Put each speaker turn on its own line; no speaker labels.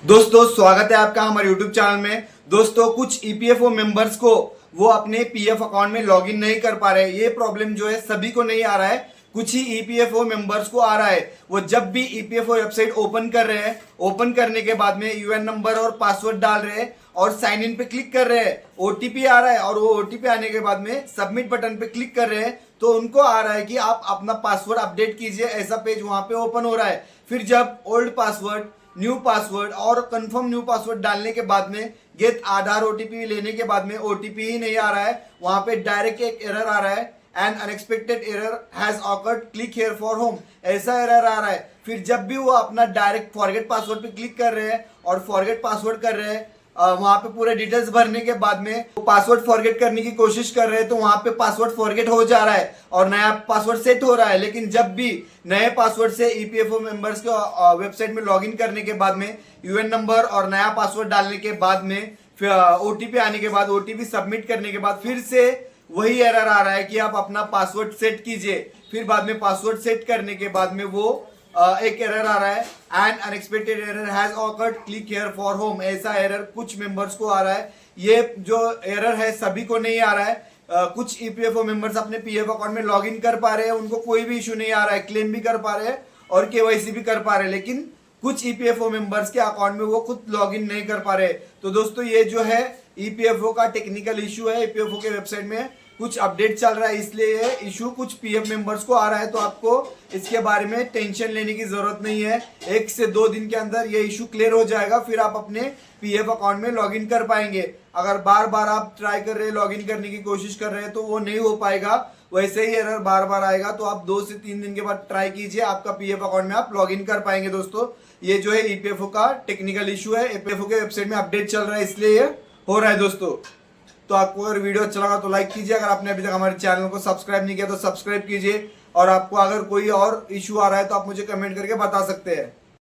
दोस्तों स्वागत है आपका हमारे YouTube चैनल में। दोस्तों कुछ ईपीएफओ मेंबर्स को वो अपने पीएफ अकाउंट में लॉगिन नहीं कर पा रहे। ये प्रॉब्लम जो है सभी को नहीं आ रहा है, कुछ ही ईपीएफओ मेंबर्स को आ रहा है। वो जब भी ईपीएफओ वेबसाइट ओपन कर रहे हैं, ओपन करने के बाद में यूएन नंबर और पासवर्ड डाल रहे हैं और साइन इन पे क्लिक कर रहे हैं, ओटीपी आ रहा है और वो ओटीपी आने के बाद में सबमिट बटन पे क्लिक कर रहे हैं तो उनको आ रहा है कि आप अपना पासवर्ड अपडेट कीजिए, ऐसा पेज वहां पे ओपन हो रहा है। फिर जब ओल्ड पासवर्ड, न्यू पासवर्ड और कंफर्म न्यू पासवर्ड डालने के बाद में गेट आधार ओटीपी लेने के बाद में ओटीपी ही नहीं आ रहा है, वहां पे डायरेक्ट एक एरर आ रहा है, N unexpected error has awkward, click here for home, ऐसा एरर आ रहा है। फिर जब भी वो अपना डायरेक्ट फॉरगेट पासवर्ड पे क्लिक कर रहे हैं और फॉरगेट पासवर्ड कर रहे हैं, वहां पे पूरे डिटेल्स भरने के बाद में पासवर्ड फॉरगेट करने की कोशिश कर रहे हैं तो वहां पे पासवर्ड फॉरगेट हो जा रहा है और नया पासवर्ड सेट हो रहा है। लेकिन जब भी नए पासवर्ड से ईपीएफओ मेंबर्स के वेबसाइट में लॉगिन करने के बाद में यूएन नंबर और नया पासवर्ड डालने के बाद में फिर ओटीपी आने के बाद ओटीपी सबमिट करने के बाद फिर से वही एरर आ रहा है कि आप अपना पासवर्ड सेट कीजिए। फिर बाद में पासवर्ड सेट करने के बाद में वो एक एरर आ रहा है, and unexpected error has awkward, click here for home, ऐसा एरर कुछ मेंबर्स को आ रहा है। ये जो एरर है सभी को नहीं आ रहा है। कुछ ईपीएफओ मेंबर्स अपने पीएफ अकाउंट में लॉगिन कर पा रहे हैं, उनको कोई भी इशू नहीं आ रहा है, क्लेम भी कर पा रहे हैं और केवाईसी भी कर पा रहे हैं। लेकिन कुछ ईपीएफओ मेंबर्स के अकाउंट में वो खुद लॉगिन नहीं कर पा रहे। तो दोस्तों ये जो है ईपीएफओ का टेक्निकल इशू है, ईपीएफओ के वेबसाइट में कुछ अपडेट चल रहा है, इसलिए ये इशू कुछ पीएफ मेंबर्स को आ रहा है। तो आपको इसके बारे में टेंशन लेने की जरूरत नहीं है, 1 से 2 दिन के अंदर ये इशू क्लियर हो जाएगा, फिर आप अपने पीएफ अकाउंट में लॉगिन कर पाएंगे। अगर बार बार आप ट्राई कर रहे हैं, लॉगिन करने की कोशिश कर रहे हैं तो वो नहीं हो पाएगा, वैसे ही एरर बार बार आएगा। तो आप 2 से 3 दिन के बाद ट्राई कीजिए, आपका पीएफ अकाउंट में आप लॉगिन कर पाएंगे। दोस्तों ये जो है ईपीएफओ का टेक्निकल इशू है, ईपीएफओ के वेबसाइट में अपडेट चल रहा है, इसलिए ये हो रहा है। दोस्तों तो आपको अगर वीडियो अच्छा लगा तो लाइक कीजिए, अगर आपने अभी तक हमारे चैनल को सब्सक्राइब नहीं किया तो सब्सक्राइब कीजिए, और आपको अगर कोई और इशू आ रहा है तो आप मुझे कमेंट करके बता सकते हैं।